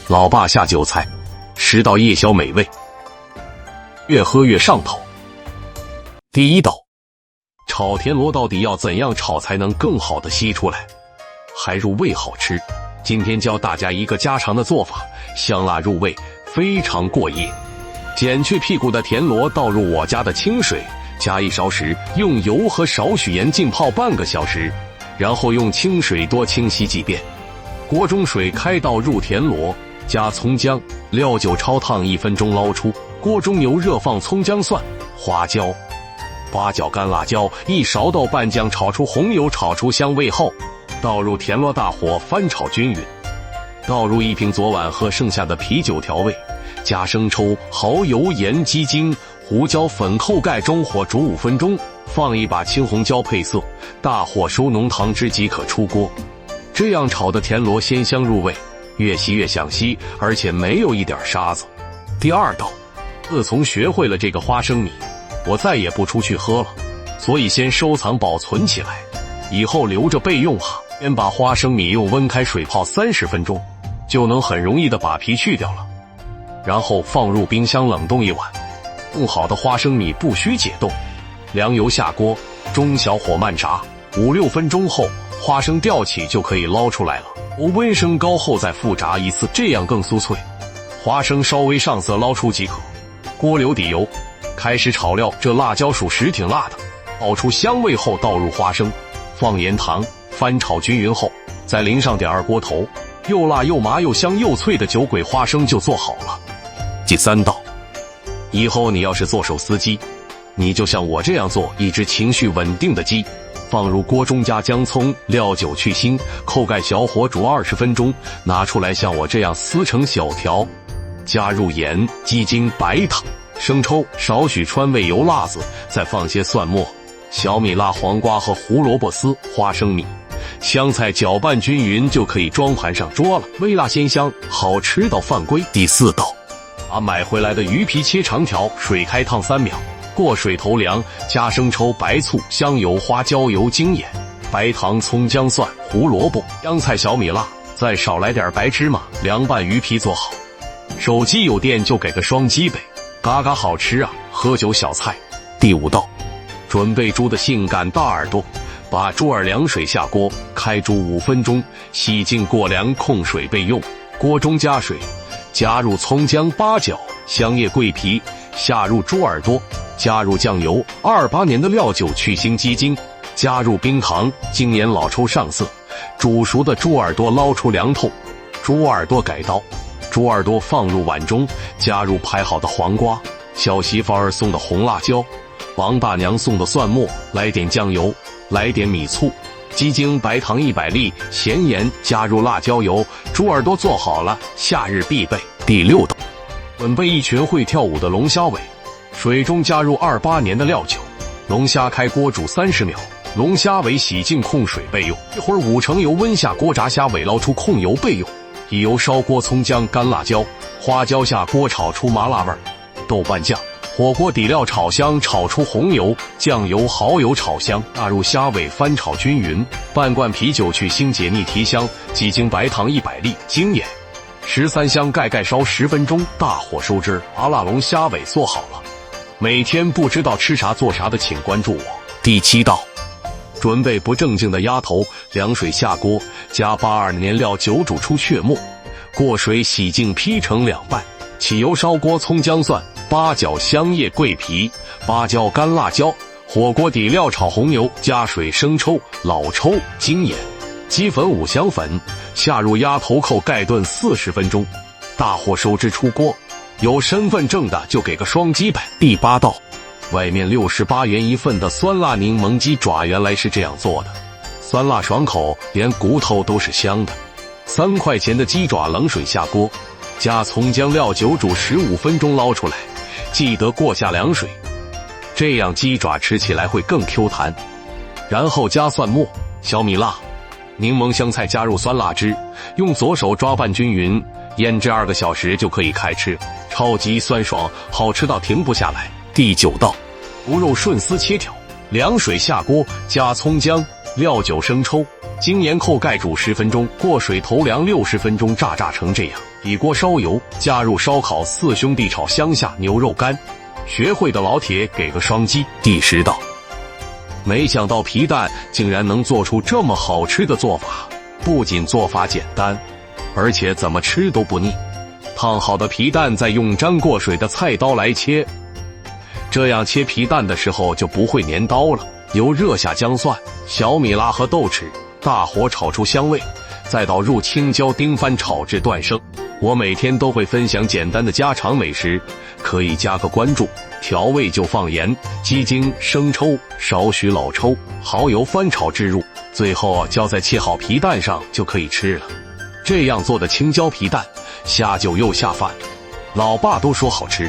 老爸下酒菜，10道夜宵美味，越喝越上头。第一道，炒田螺到底要怎样炒才能更好的吸出来，还入味好吃？今天教大家一个家常的做法，香辣入味，非常过夜。剪去屁股的田螺倒入我家的清水，加1勺时，用油和少许盐浸泡半个小时，然后用清水多清洗几遍。锅中水开倒入田螺，加葱姜、料酒焯烫1分钟捞出。锅中油热放葱姜蒜、花椒、8角干辣椒，1勺到半姜炒出红油，炒出香味后，倒入田螺，大火翻炒均匀。倒入1瓶昨晚喝剩下的啤酒调味，加生抽、蚝油、盐、鸡精、胡椒粉，扣盖中火煮5分钟，放1把青红椒配色，大火收浓汤汁即可出锅。这样炒的田螺鲜香入味，越吸越想吸，而且没有一点沙子。第二道，自从学会了这个花生米，我再也不出去喝了，所以先收藏保存起来，以后留着备用哈。先把花生米用温开水泡30分钟，就能很容易的把皮去掉了，然后放入冰箱冷冻1晚。冻好的花生米不需解冻，凉油下锅，中小火慢炸5-6分钟后，花生吊起就可以捞出来了。温升高后再复炸1次，这样更酥脆。花生稍微上色捞出即可。锅留底油，开始炒料。这辣椒属实挺辣的，爆出香味后倒入花生，放盐糖，翻炒均匀后，再淋上点2锅头，又辣又麻又香又脆的酒鬼花生就做好了。第3道，以后你要是做手撕鸡，你就像我这样做一只情绪稳定的鸡。放入锅中，加姜葱、料酒去腥，扣盖小火煮20分钟，拿出来像我这样撕成小条，加入盐、鸡精、白糖、生抽，少许川味油辣子，再放些蒜末、小米辣、黄瓜和胡萝卜丝、花生米、香菜，搅拌均匀就可以装盘上桌了。微辣鲜香，好吃到犯规。第4道，把买回来的鱼皮切长条，水开烫3秒，过水投凉，加生抽、白醋、香油、花椒油、精盐、白糖、葱姜蒜、胡萝卜、香菜、小米辣，再少来点白芝麻，凉拌鱼皮做好。手机有电就给个双击呗，嘎嘎好吃啊！喝酒小菜。第5道，准备猪的性感大耳朵。把猪耳凉水下锅，开煮5分钟，洗净过凉，控水备用。锅中加水，加入葱姜、8角、香叶、桂皮，下入猪耳朵，加入酱油、28年的料酒去腥，鸡精，加入冰糖、精盐，老抽上色。煮熟的猪耳朵捞出凉透，猪耳朵改刀，猪耳朵放入碗中，加入拍好的黄瓜、小媳妇儿送的红辣椒、王大娘送的蒜末，来点酱油，来点米醋，鸡精、白糖100粒，咸盐，加入辣椒油。猪耳朵做好了，夏日必备。第6道，准备一群会跳舞的龙虾尾，水中加入28年的料酒，龙虾开锅煮30秒，龙虾尾洗净控水备用。一会儿5成油温下锅炸虾尾，捞出控油备用。以油烧锅，葱姜、干辣椒、花椒下锅炒出麻辣味儿，豆瓣酱、火锅底料炒香，炒出红油、酱油、蚝油炒香，纳入虾尾翻炒均匀。半罐啤酒去腥解腻提香，鸡精、白糖100粒，精盐、13香，盖烧10分钟，大火收汁。麻辣龙虾尾做好了。每天不知道吃啥做啥的，请关注我。第7道，准备不正经的鸭头，凉水下锅，加82年料酒煮出血沫，过水洗净劈成2瓣，起油烧锅，葱姜蒜、8角、香叶、桂皮、芭蕉、干辣椒，火锅底料炒红油，加水、生抽、老抽、精盐、鸡粉、五香粉，下入鸭头，扣盖炖40分钟，大火收汁出锅。有身份证的就给个双击呗。第8道，外面68元1份的酸辣柠檬鸡爪，原来是这样做的，酸辣爽口，连骨头都是香的。3块钱的鸡爪，冷水下锅，加葱姜料酒煮15分钟，捞出来，记得过下凉水，这样鸡爪吃起来会更 Q 弹。然后加蒜末、小米辣、柠檬、香菜，加入酸辣汁，用左手抓拌均匀，腌制2个小时就可以开吃，超级酸爽，好吃到停不下来。第9道，猪肉顺丝切条，凉水下锅，加葱姜、料酒、生抽、精盐，扣盖煮10分钟，过水投凉60分钟，炸成这样。一锅烧油，加入烧烤四兄弟炒乡下牛肉干。学会的老铁给个双击。第10道，没想到皮蛋竟然能做出这么好吃的做法，不仅做法简单，而且怎么吃都不腻。烫好的皮蛋再用沾过水的菜刀来切，这样切皮蛋的时候就不会粘刀了。油热下姜蒜、小米辣和豆豉，大火炒出香味，再倒入青椒丁番炒至断生。我每天都会分享简单的家常美食，可以加个关注。调味就放盐、鸡精、生抽、少许老抽、蚝油翻炒至入，最后浇在切好皮蛋上就可以吃了。这样做的青椒皮蛋下酒又下饭，老爸都说好吃。